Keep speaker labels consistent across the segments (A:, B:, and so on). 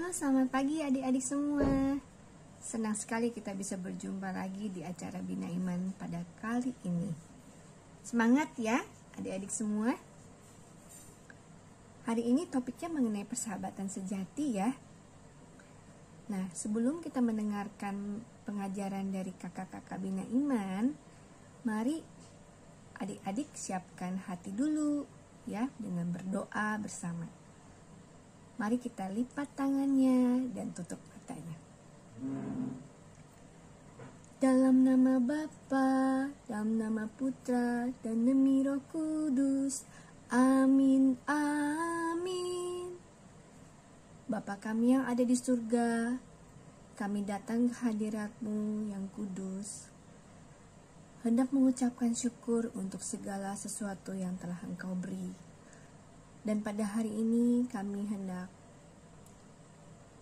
A: Selamat pagi adik-adik semua. Senang sekali kita bisa berjumpa lagi di acara Bina Iman pada kali ini. Semangat ya adik-adik semua. Hari ini topiknya mengenai persahabatan sejati ya. Nah, sebelum kita mendengarkan pengajaran dari kakak-kakak Bina Iman, mari adik-adik siapkan hati dulu ya dengan berdoa bersama. Mari kita lipat tangannya dan tutup matanya. Dalam nama Bapa, dalam nama Putra, dan demi Roh Kudus. Amin, amin. Bapa kami yang ada di surga, kami datang ke hadirat-Mu yang kudus. Hendak mengucapkan syukur untuk segala sesuatu yang telah Engkau beri. Dan pada hari ini kami hendak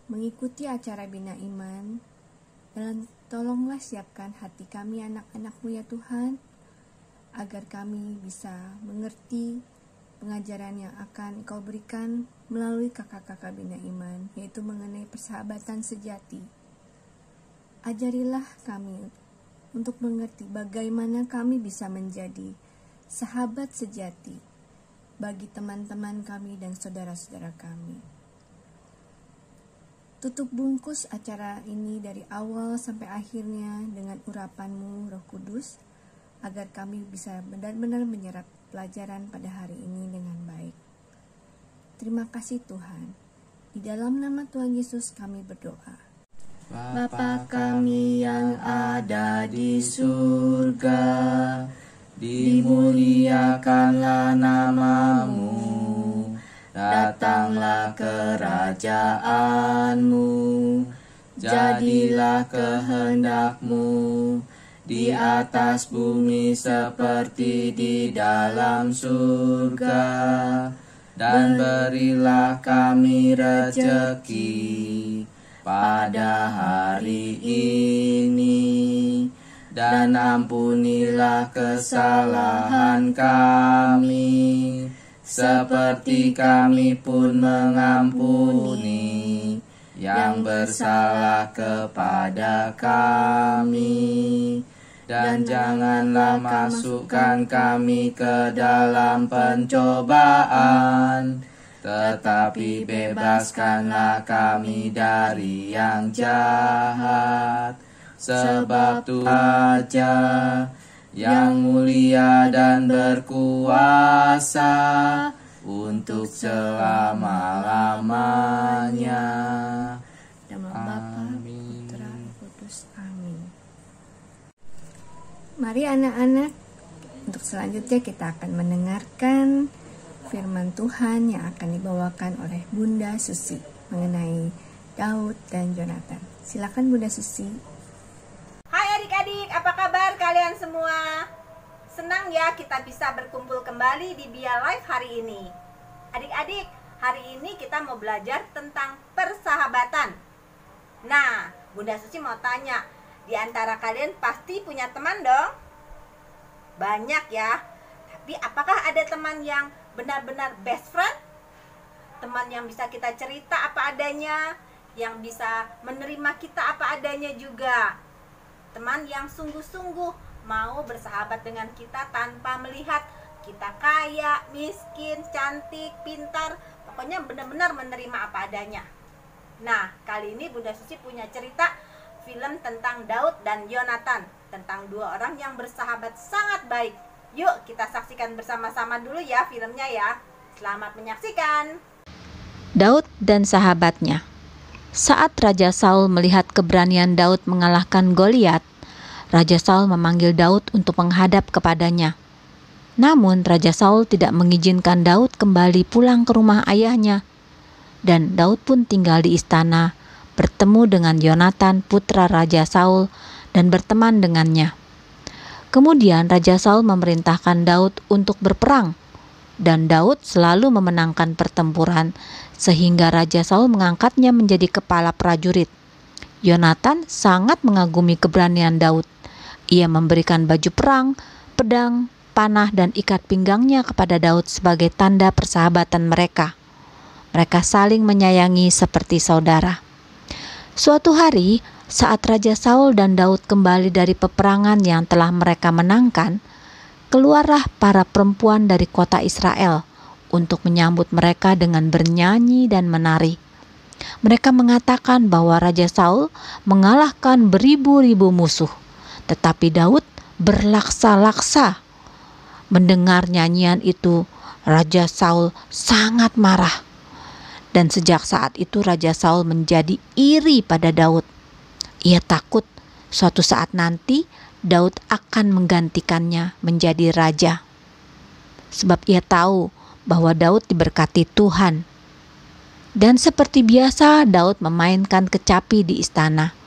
A: mengikuti acara Bina Iman. Dan tolonglah siapkan hati kami anak-anak-Mu ya Tuhan, agar kami bisa mengerti pengajaran yang akan Engkau berikan melalui kakak-kakak Bina Iman, yaitu mengenai persahabatan sejati. Ajarilah kami untuk mengerti bagaimana kami bisa menjadi sahabat sejati bagi teman-teman kami dan saudara-saudara kami. Tutup bungkus acara ini dari awal sampai akhirnya dengan urapan-Mu Roh Kudus, agar kami bisa benar-benar menyerap pelajaran pada hari ini dengan baik. Terima kasih Tuhan. Di dalam nama Tuhan Yesus kami berdoa.
B: Bapa kami yang ada di surga, dimuliakanlah nama-Mu, datanglah kerajaan-Mu, jadilah kehendak-Mu di atas bumi seperti di dalam surga, dan berilah kami rejeki pada hari ini, dan ampunilah kesalahan kami, seperti kami pun mengampuni yang bersalah kepada kami. Dan janganlah masukkan kami ke dalam pencobaan, tetapi bebaskanlah kami dari yang jahat. Sebab Tuhan Raja yang mulia dan berkuasa untuk selama-lamanya.
A: Nama Bapa, Putra, Kudus. Amin. Mari anak-anak, untuk selanjutnya kita akan mendengarkan firman Tuhan yang akan dibawakan oleh Bunda Susi mengenai Daud dan Yonatan. Silakan Bunda Susi.
C: Hai adik-adik, apa kabar kalian semua? Senang ya kita bisa berkumpul kembali di Bia Live hari ini. Adik-adik, hari ini kita mau belajar tentang persahabatan. Nah, Bunda Susi mau tanya, di antara kalian pasti punya teman dong? Banyak ya. Tapi apakah ada teman yang benar-benar best friend? Teman yang bisa kita cerita apa adanya, yang bisa menerima kita apa adanya juga. Teman yang sungguh-sungguh mau bersahabat dengan kita tanpa melihat kita kaya, miskin, cantik, pintar, pokoknya benar-benar menerima apa adanya. Nah, kali ini Bunda Susi punya cerita film tentang Daud dan Yonatan, tentang dua orang yang bersahabat sangat baik. Yuk kita saksikan bersama-sama dulu ya filmnya ya. Selamat menyaksikan.
D: Daud dan sahabatnya. Saat Raja Saul melihat keberanian Daud mengalahkan Goliat, Raja Saul memanggil Daud untuk menghadap kepadanya. Namun Raja Saul tidak mengizinkan Daud kembali pulang ke rumah ayahnya. Dan Daud pun tinggal di istana, bertemu dengan Yonatan putra Raja Saul dan berteman dengannya. Kemudian Raja Saul memerintahkan Daud untuk berperang, dan Daud selalu memenangkan pertempuran, sehingga Raja Saul mengangkatnya menjadi kepala prajurit. Yonatan sangat mengagumi keberanian Daud. Ia memberikan baju perang, pedang, panah, dan ikat pinggangnya kepada Daud sebagai tanda persahabatan mereka. Mereka saling menyayangi seperti saudara. Suatu hari, saat Raja Saul dan Daud kembali dari peperangan yang telah mereka menangkan, keluarlah para perempuan dari kota Israel untuk menyambut mereka dengan bernyanyi dan menari. Mereka mengatakan bahwa Raja Saul mengalahkan beribu-ribu musuh, tetapi Daud berlaksa-laksa. Mendengar nyanyian itu, Raja Saul sangat marah. Dan sejak saat itu Raja Saul menjadi iri pada Daud. Ia takut suatu saat nanti Daud akan menggantikannya menjadi raja. Sebab ia tahu bahwa Daud diberkati Tuhan. Dan seperti biasa Daud memainkan kecapi di istana.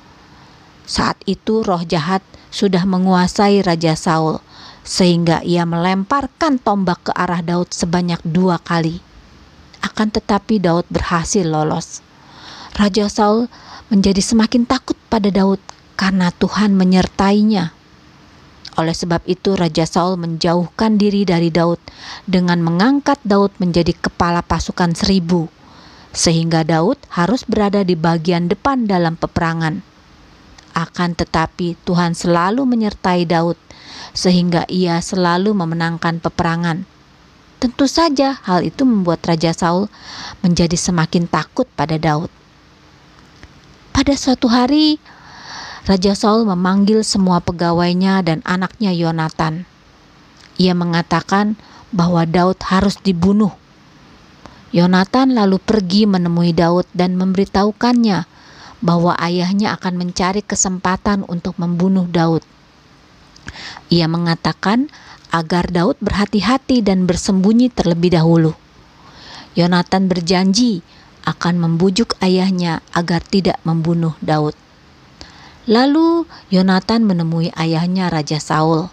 D: Saat itu roh jahat sudah menguasai Raja Saul, sehingga ia melemparkan tombak ke arah Daud sebanyak 2 kali. Akan tetapi Daud berhasil lolos. Raja Saul menjadi semakin takut pada Daud karena Tuhan menyertainya. Oleh sebab itu Raja Saul menjauhkan diri dari Daud dengan mengangkat Daud menjadi kepala pasukan 1000, sehingga Daud harus berada di bagian depan dalam peperangan. Akan tetapi Tuhan selalu menyertai Daud, sehingga ia selalu memenangkan peperangan. Tentu saja hal itu membuat Raja Saul menjadi semakin takut pada Daud. Pada suatu hari, Raja Saul memanggil semua pegawainya dan anaknya Yonatan. Ia mengatakan bahwa Daud harus dibunuh. Yonatan lalu pergi menemui Daud dan memberitahukannya bahwa ayahnya akan mencari kesempatan untuk membunuh Daud. Ia mengatakan agar Daud berhati-hati dan bersembunyi terlebih dahulu. Yonatan berjanji akan membujuk ayahnya agar tidak membunuh Daud. Lalu Yonatan menemui ayahnya Raja Saul.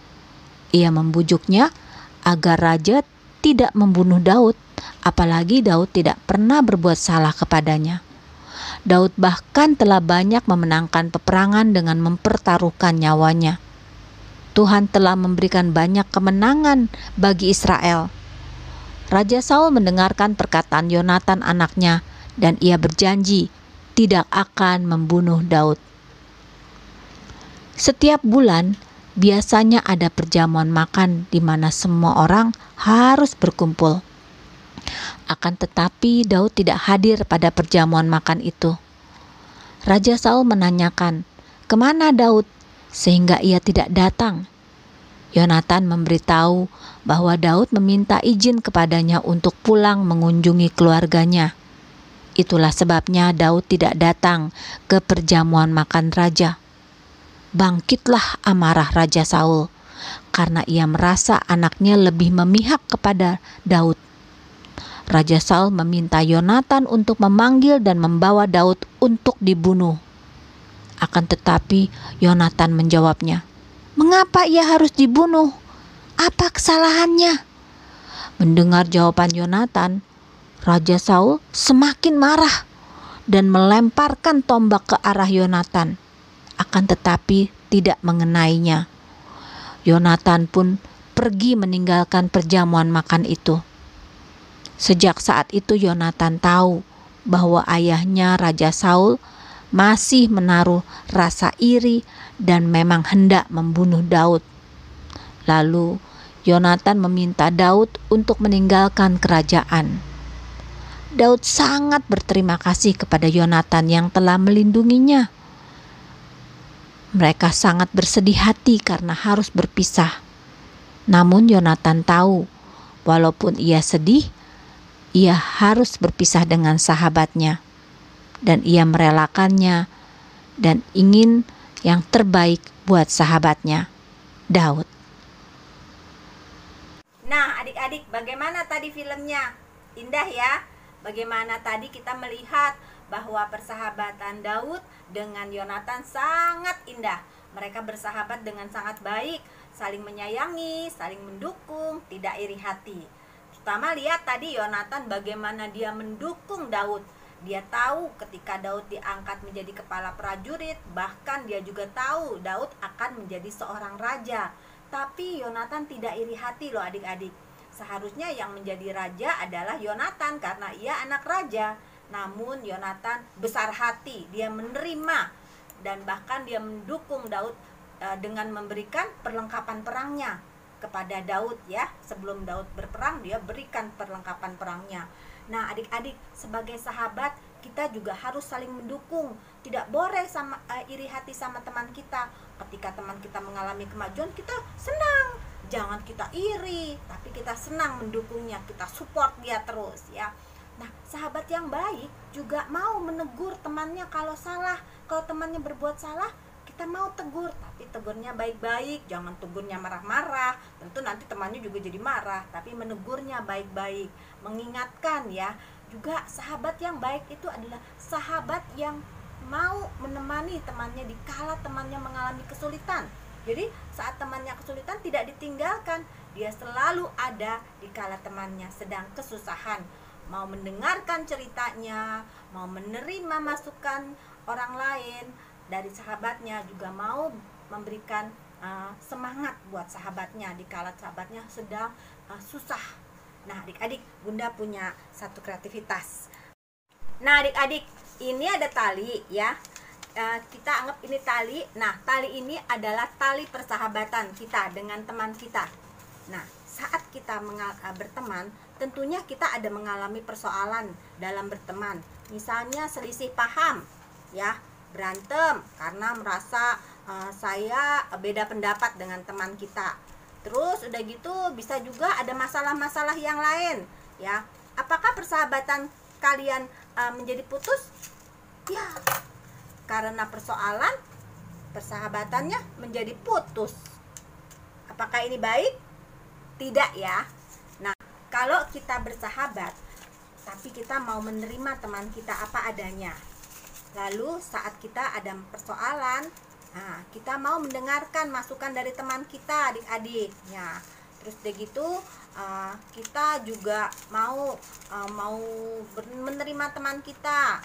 D: Ia membujuknya agar raja tidak membunuh Daud, apalagi Daud tidak pernah berbuat salah kepadanya. Daud bahkan telah banyak memenangkan peperangan dengan mempertaruhkan nyawanya. Tuhan telah memberikan banyak kemenangan bagi Israel. Raja Saul mendengarkan perkataan Yonatan anaknya dan ia berjanji tidak akan membunuh Daud. Setiap bulan biasanya ada perjamuan makan di mana semua orang harus berkumpul. Akan tetapi Daud tidak hadir pada perjamuan makan itu. Raja Saul menanyakan, "Kemana Daud?" sehingga ia tidak datang. Yonatan memberitahu bahwa Daud meminta izin kepadanya untuk pulang mengunjungi keluarganya. Itulah sebabnya Daud tidak datang ke perjamuan makan raja. Bangkitlah amarah Raja Saul karena ia merasa anaknya lebih memihak kepada Daud. Raja Saul meminta Yonatan untuk memanggil dan membawa Daud untuk dibunuh. Akan tetapi Yonatan menjawabnya, "Mengapa ia harus dibunuh? Apa kesalahannya?" Mendengar jawaban Yonatan, Raja Saul semakin marah dan melemparkan tombak ke arah Yonatan. Akan tetapi tidak mengenainya. Yonatan pun pergi meninggalkan perjamuan makan itu. Sejak saat itu Yonatan tahu bahwa ayahnya Raja Saul masih menaruh rasa iri dan memang hendak membunuh Daud. Lalu Yonatan meminta Daud untuk meninggalkan kerajaan. Daud sangat berterima kasih kepada Yonatan yang telah melindunginya. Mereka sangat bersedih hati karena harus berpisah. Namun Yonatan tahu, walaupun ia sedih, ia harus berpisah dengan sahabatnya. Dan ia merelakannya dan ingin yang terbaik buat sahabatnya, Daud.
C: Nah, adik-adik, bagaimana tadi filmnya? Indah ya? Bagaimana tadi kita melihat bahwa persahabatan Daud dengan Yonatan sangat indah. Mereka bersahabat dengan sangat baik, saling menyayangi, saling mendukung, tidak iri hati. Pertama lihat tadi Yonatan bagaimana dia mendukung Daud. Dia tahu ketika Daud diangkat menjadi kepala prajurit, bahkan dia juga tahu Daud akan menjadi seorang raja. Tapi Yonatan tidak iri hati loh adik-adik. Seharusnya yang menjadi raja adalah Yonatan karena ia anak raja. Namun Yonatan besar hati, dia menerima dan bahkan dia mendukung Daud dengan memberikan perlengkapan perangnya kepada Daud ya. Sebelum Daud berperang, dia berikan perlengkapan perangnya. Nah, adik-adik, sebagai sahabat kita juga harus saling mendukung. Tidak boleh iri hati sama teman kita. Ketika teman kita mengalami kemajuan, kita senang. Jangan kita iri, tapi kita senang mendukungnya, kita support dia terus ya. Nah, sahabat yang baik juga mau menegur temannya kalau salah. Kalau temannya berbuat salah, kita mau tegur, tapi tegurnya baik-baik, jangan tegurnya marah-marah. Tentu nanti temannya juga jadi marah, tapi menegurnya baik-baik, mengingatkan ya. Juga sahabat yang baik itu adalah sahabat yang mau menemani temannya dikala temannya mengalami kesulitan. Jadi saat temannya kesulitan tidak ditinggalkan, dia selalu ada dikala temannya sedang kesusahan. Mau mendengarkan ceritanya, mau menerima masukan orang lain dari sahabatnya, juga mau memberikan semangat buat sahabatnya dikala sahabatnya sedang susah. Nah, adik-adik, Bunda punya satu kreativitas. Nah, adik-adik, ini ada tali ya. Kita anggap ini tali. Nah, tali ini adalah tali persahabatan kita dengan teman kita. Nah, saat kita berteman, tentunya kita ada mengalami persoalan dalam berteman. Misalnya selisih paham, ya, berantem karena merasa saya beda pendapat dengan teman kita. Terus udah gitu bisa juga ada masalah-masalah yang lain, ya. Apakah persahabatan kalian menjadi putus? Ya, karena persahabatannya menjadi putus. Apakah ini baik? Tidak ya. Nah, kalau kita bersahabat tapi kita mau menerima teman kita apa adanya, lalu saat kita ada persoalan, nah, kita mau mendengarkan masukan dari teman kita, adik-adik ya. Terus begitu kita juga mau menerima teman kita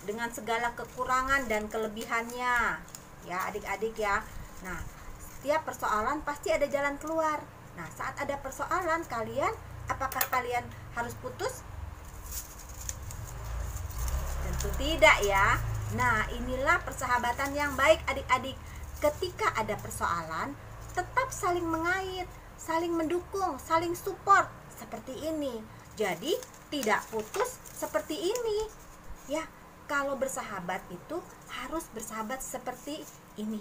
C: dengan segala kekurangan dan kelebihannya ya, adik-adik ya. Nah, setiap persoalan pasti ada jalan keluar. Nah, saat ada persoalan apakah kalian harus putus? Tentu tidak ya. Nah, inilah persahabatan yang baik, adik-adik. Ketika ada persoalan, tetap saling mengait, saling mendukung, saling support seperti ini. Jadi tidak putus seperti ini ya. Kalau bersahabat itu harus bersahabat seperti ini.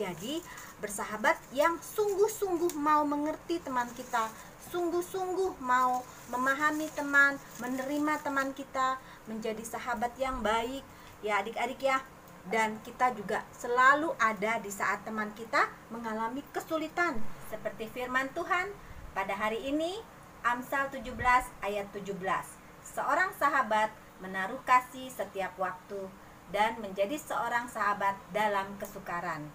C: Jadi bersahabat yang sungguh-sungguh mau mengerti teman kita, sungguh-sungguh mau memahami teman, menerima teman kita, menjadi sahabat yang baik ya, adik-adik ya. Dan kita juga selalu ada di saat teman kita mengalami kesulitan. Seperti firman Tuhan pada hari ini, Amsal 17 ayat 17. Seorang sahabat menaruh kasih setiap waktu dan menjadi seorang sahabat dalam kesukaran.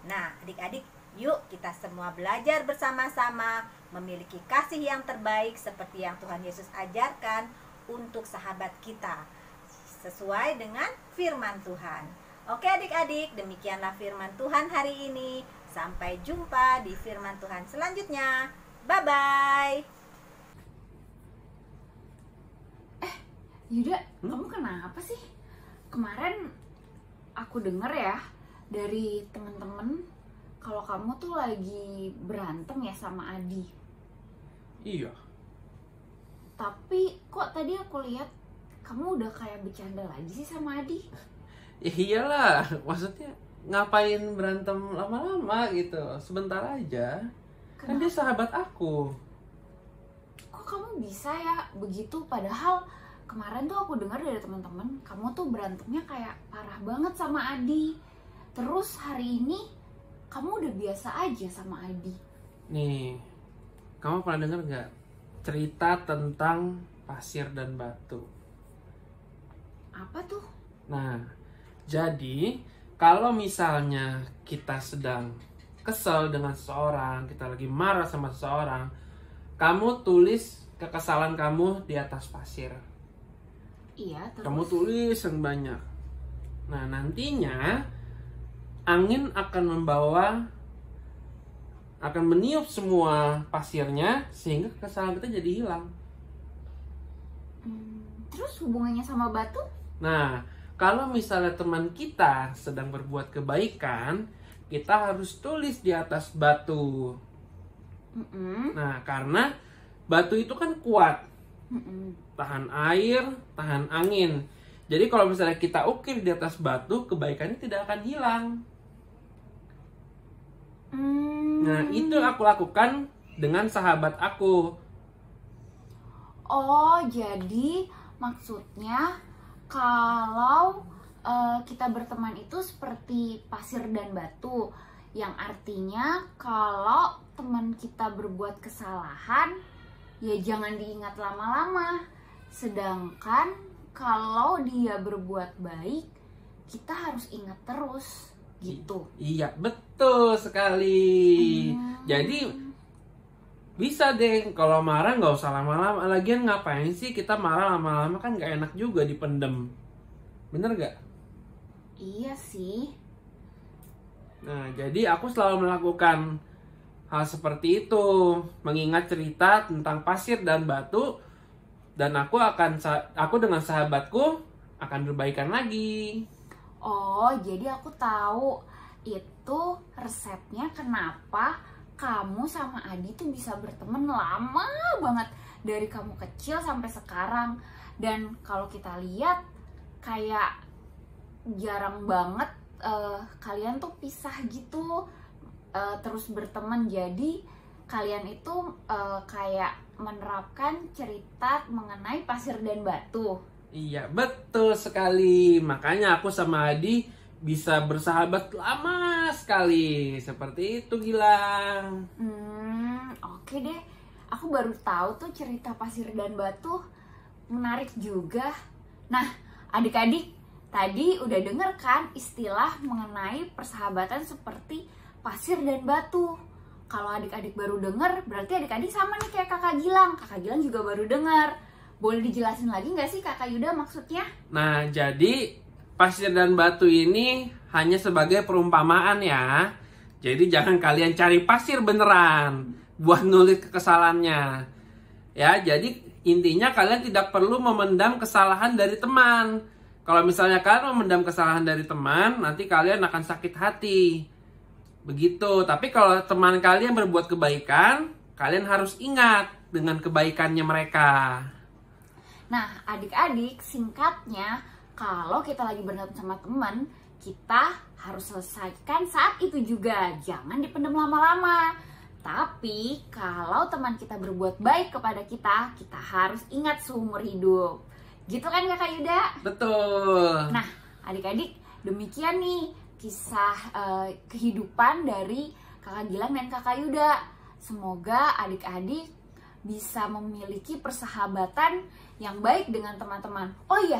C: Nah, adik-adik, yuk kita semua belajar bersama-sama memiliki kasih yang terbaik seperti yang Tuhan Yesus ajarkan untuk sahabat kita, sesuai dengan firman Tuhan. Oke adik-adik, demikianlah firman Tuhan hari ini. Sampai jumpa di firman Tuhan selanjutnya. Bye-bye.
E: Yuda, kamu kenapa sih? Kemarin aku dengar ya dari teman-teman kalau kamu tuh lagi berantem ya sama Adi.
B: Iya.
E: Tapi kok tadi aku lihat kamu udah kayak bercanda lagi sih sama Adi?
B: Ya iyalah, maksudnya ngapain berantem lama-lama gitu, sebentar aja. Kan dia sahabat aku.
E: Kok kamu bisa ya begitu, padahal kemarin tuh aku dengar dari teman-teman kamu tuh berantemnya kayak parah banget sama Adi. Terus hari ini kamu udah biasa aja sama Adi.
B: Nih, kamu pernah dengar nggak cerita tentang pasir dan batu?
E: Apa tuh?
B: Nah, jadi kalau misalnya kita sedang kesel dengan seseorang, kita lagi marah sama seseorang, kamu tulis kekesalan kamu di atas pasir.
E: Iya, terus?
B: Kamu tulis yang banyak. Nah, nantinya angin akan membawa akan meniup semua pasirnya sehingga kesalahan kita jadi hilang.
E: Terus hubungannya sama batu?
B: Nah, kalau misalnya teman kita sedang berbuat kebaikan, kita harus tulis di atas batu. Nah, karena batu itu kan kuat, tahan air, tahan angin. Jadi kalau misalnya kita ukir di atas batu, kebaikannya tidak akan hilang. Nah, itu aku lakukan dengan sahabat aku.
E: Oh, jadi maksudnya kalau kita berteman itu seperti pasir dan batu, yang artinya kalau teman kita berbuat kesalahan, ya jangan diingat lama-lama. Sedangkan kalau dia berbuat baik, kita harus ingat terus, gitu.
B: Iya, betul sekali. Jadi bisa deh kalau marah nggak usah lama-lama. Lagian ngapain sih kita marah lama-lama, kan nggak enak juga dipendem. Bener nggak?
E: Iya sih.
B: Nah, jadi aku selalu melakukan hal seperti itu, mengingat cerita tentang pasir dan batu, dan aku dengan sahabatku akan berbaikan lagi.
E: Oh, jadi aku tahu itu resepnya kenapa kamu sama Adi tuh bisa berteman lama banget dari kamu kecil sampai sekarang. Dan kalau kita lihat kayak jarang banget kalian tuh pisah gitu, terus berteman. Jadi kalian itu kayak menerapkan cerita mengenai pasir dan batu.
B: Iya, betul sekali. Makanya aku sama Adi bisa bersahabat lama sekali. Seperti itu, Gilang.
E: Oke deh. Aku baru tahu tuh cerita pasir dan batu. Menarik juga. Nah, adik-adik, tadi udah denger kan istilah mengenai persahabatan seperti pasir dan batu. Kalau adik-adik baru denger, berarti adik-adik sama nih kayak kakak Gilang. Kakak Gilang juga baru denger. Boleh dijelasin lagi nggak sih Kakak Yuda maksudnya?
B: Nah, jadi pasir dan batu ini hanya sebagai perumpamaan ya. Jadi jangan kalian cari pasir beneran buat nulis kesalahannya. Ya, jadi intinya kalian tidak perlu memendam kesalahan dari teman. Kalau misalnya kalian memendam kesalahan dari teman, nanti kalian akan sakit hati. Begitu. Tapi kalau teman kalian berbuat kebaikan, kalian harus ingat dengan kebaikannya mereka.
E: Nah, adik-adik, singkatnya, kalau kita lagi berantem sama teman, kita harus selesaikan saat itu juga. Jangan dipendam lama-lama. Tapi, kalau teman kita berbuat baik kepada kita, kita harus ingat seumur hidup. Gitu kan Kakak Yuda?
B: Betul.
E: Nah, adik-adik, demikian nih kisah kehidupan dari Kakak Gilang dan Kakak Yuda. Semoga adik-adik bisa memiliki persahabatan yang baik dengan teman-teman. Oh iya,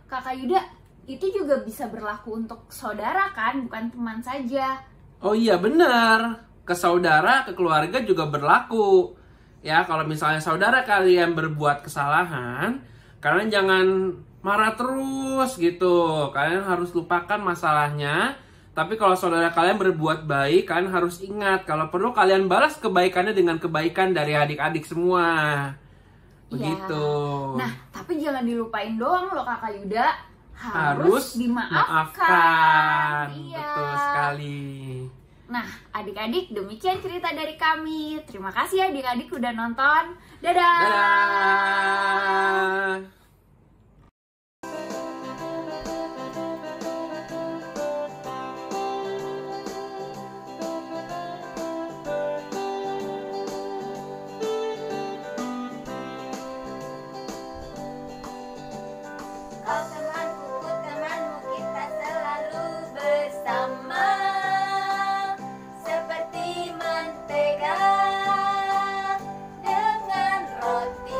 E: Kakak Yuda, itu juga bisa berlaku untuk saudara kan, bukan teman saja.
B: Oh iya, benar. Ke saudara, ke keluarga juga berlaku. Ya, kalau misalnya saudara kalian berbuat kesalahan, kalian jangan marah terus gitu. Kalian harus lupakan masalahnya. Tapi kalau saudara kalian berbuat baik, kalian harus ingat kalau perlu kalian balas kebaikannya dengan kebaikan dari adik-adik semua. Begitu.
E: Ya. Nah, tapi jangan dilupain doang loh Kakak Yuda.
B: Harus
E: dimaafkan. Iya.
B: Betul sekali.
E: Nah, adik-adik, demikian cerita dari kami. Terima kasih adik-adik udah nonton. Dadah.
B: Dadah.
C: Seperti mentega dengan roti.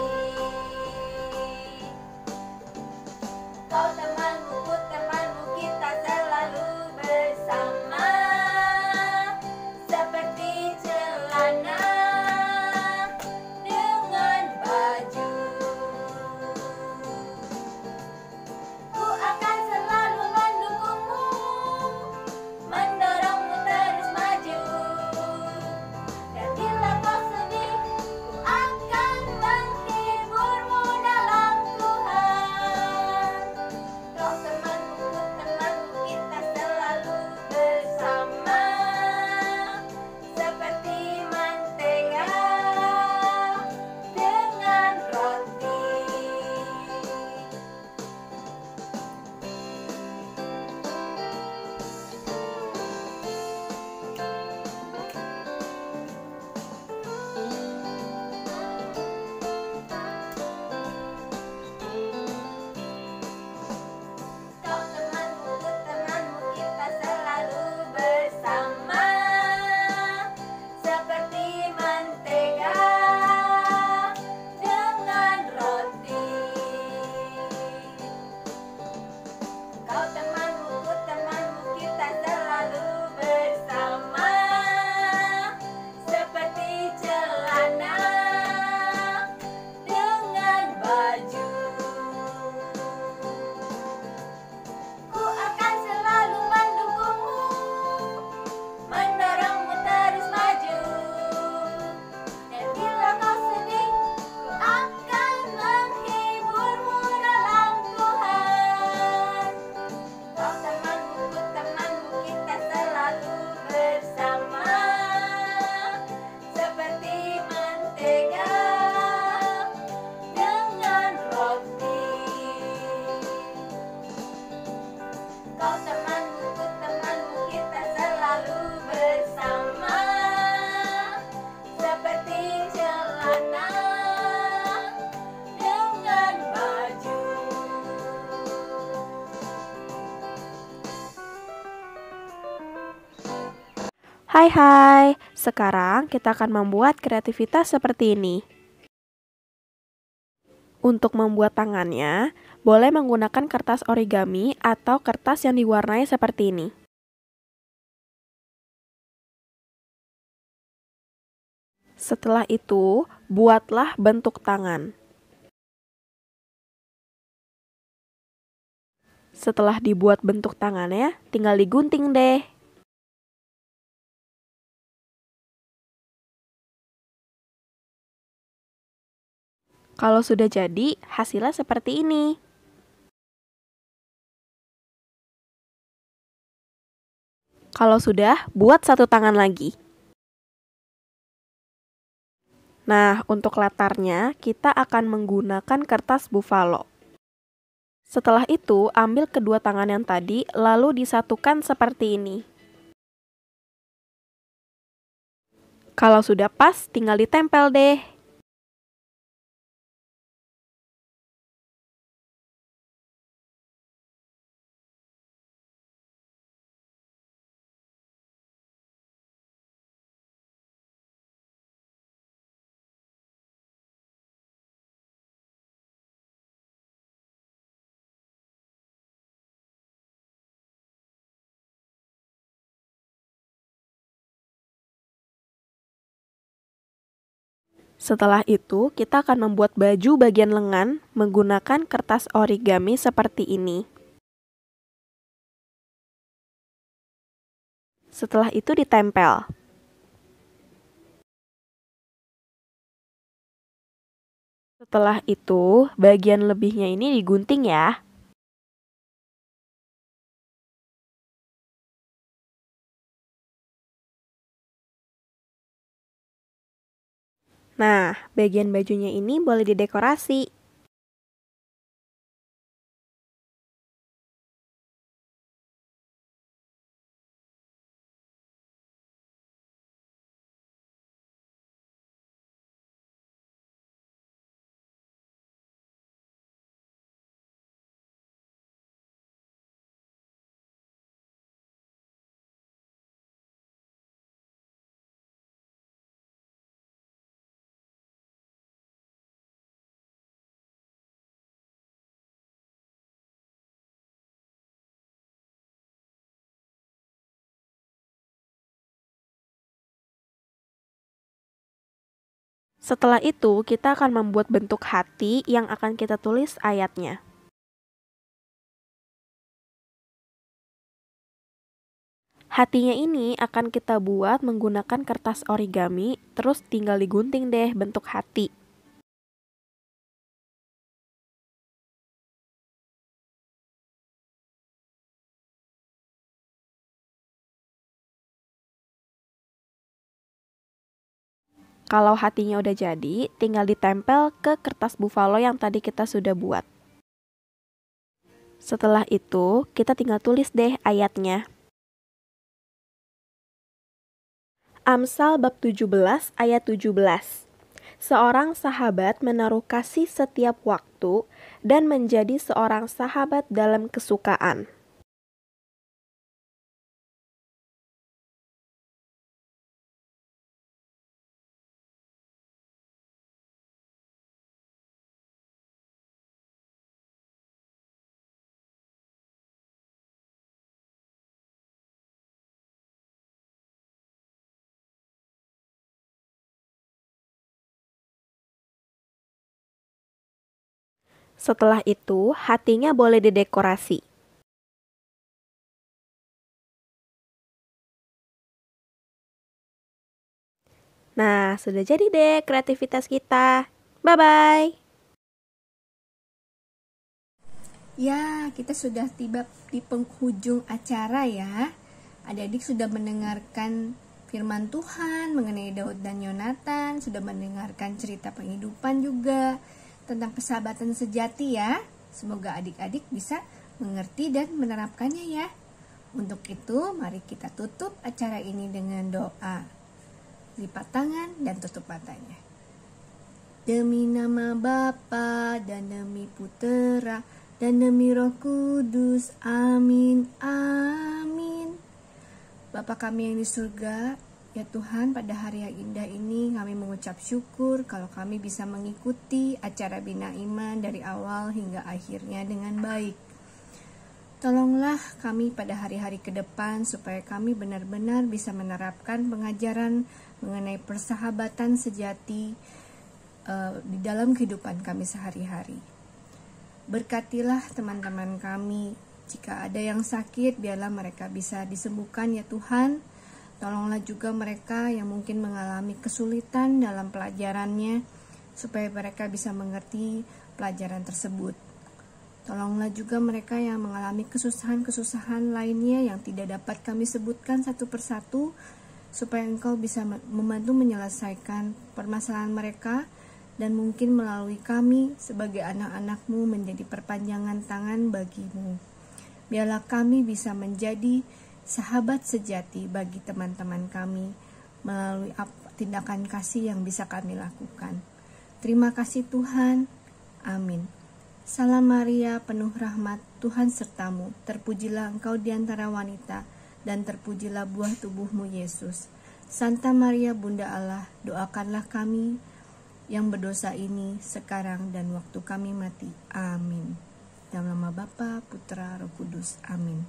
F: Hai, sekarang kita akan membuat kreativitas seperti ini. Untuk membuat tangannya, boleh menggunakan kertas origami atau kertas yang diwarnai seperti ini. Setelah itu, buatlah bentuk tangan. Setelah dibuat bentuk tangannya, tinggal digunting deh. Kalau sudah jadi, hasilnya seperti ini. Kalau sudah, buat satu tangan lagi. Nah, untuk latarnya, kita akan menggunakan kertas buffalo. Setelah itu, ambil kedua tangan yang tadi, lalu disatukan seperti ini. Kalau sudah pas, tinggal ditempel deh. Setelah itu, kita akan membuat baju bagian lengan menggunakan kertas origami seperti ini. Setelah itu ditempel. Setelah itu, bagian lebihnya ini digunting ya. Nah, bagian bajunya ini boleh didekorasi. Setelah itu, kita akan membuat bentuk hati yang akan kita tulis ayatnya. Hatinya ini akan kita buat menggunakan kertas origami, terus tinggal digunting deh bentuk hati. Kalau hatinya udah jadi, tinggal ditempel ke kertas buffalo yang tadi kita sudah buat. Setelah itu, kita tinggal tulis deh ayatnya. Amsal bab 17 ayat 17. Seorang sahabat menaruh kasih setiap waktu dan menjadi seorang sahabat dalam kesukaan. Setelah itu, hatinya boleh didekorasi. Nah, sudah jadi deh kreativitas kita. Bye-bye!
A: Ya, kita sudah tiba di penghujung acara ya. Adik-adik sudah mendengarkan firman Tuhan mengenai Daud dan Yonatan, sudah mendengarkan cerita penghidupan juga tentang persahabatan sejati ya. Semoga adik-adik bisa mengerti dan menerapkannya ya. Untuk itu, mari kita tutup acara ini dengan doa. Lipat tangan dan tutup matanya. Demi nama Bapa dan demi Putera dan demi Roh Kudus. Amin. Amin. Bapa kami yang di surga, Ya Tuhan, pada hari yang indah ini kami mengucap syukur kalau kami bisa mengikuti acara Bina Iman dari awal hingga akhirnya dengan baik. Tolonglah kami pada hari-hari ke depan supaya kami benar-benar bisa menerapkan pengajaran mengenai persahabatan sejati di dalam kehidupan kami sehari-hari. Berkatilah teman-teman kami, jika ada yang sakit biarlah mereka bisa disembuhkan ya Tuhan. Tolonglah juga mereka yang mungkin mengalami kesulitan dalam pelajarannya, supaya mereka bisa mengerti pelajaran tersebut. Tolonglah juga mereka yang mengalami kesusahan-kesusahan lainnya yang tidak dapat kami sebutkan satu persatu, supaya Engkau bisa membantu menyelesaikan permasalahan mereka, dan mungkin melalui kami sebagai anak-anak-Mu menjadi perpanjangan tangan bagi-Mu. Biarlah kami bisa menjadi sahabat sejati bagi teman-teman kami melalui tindakan kasih yang bisa kami lakukan. Terima kasih Tuhan. Amin. Salam Maria, penuh rahmat, Tuhan sertamu. Terpujilah engkau di antara wanita, dan terpujilah buah tubuhmu Yesus. Santa Maria Bunda Allah, doakanlah kami yang berdosa ini sekarang dan waktu kami mati. Amin. Dalam nama Bapa, Putra, Roh Kudus. Amin.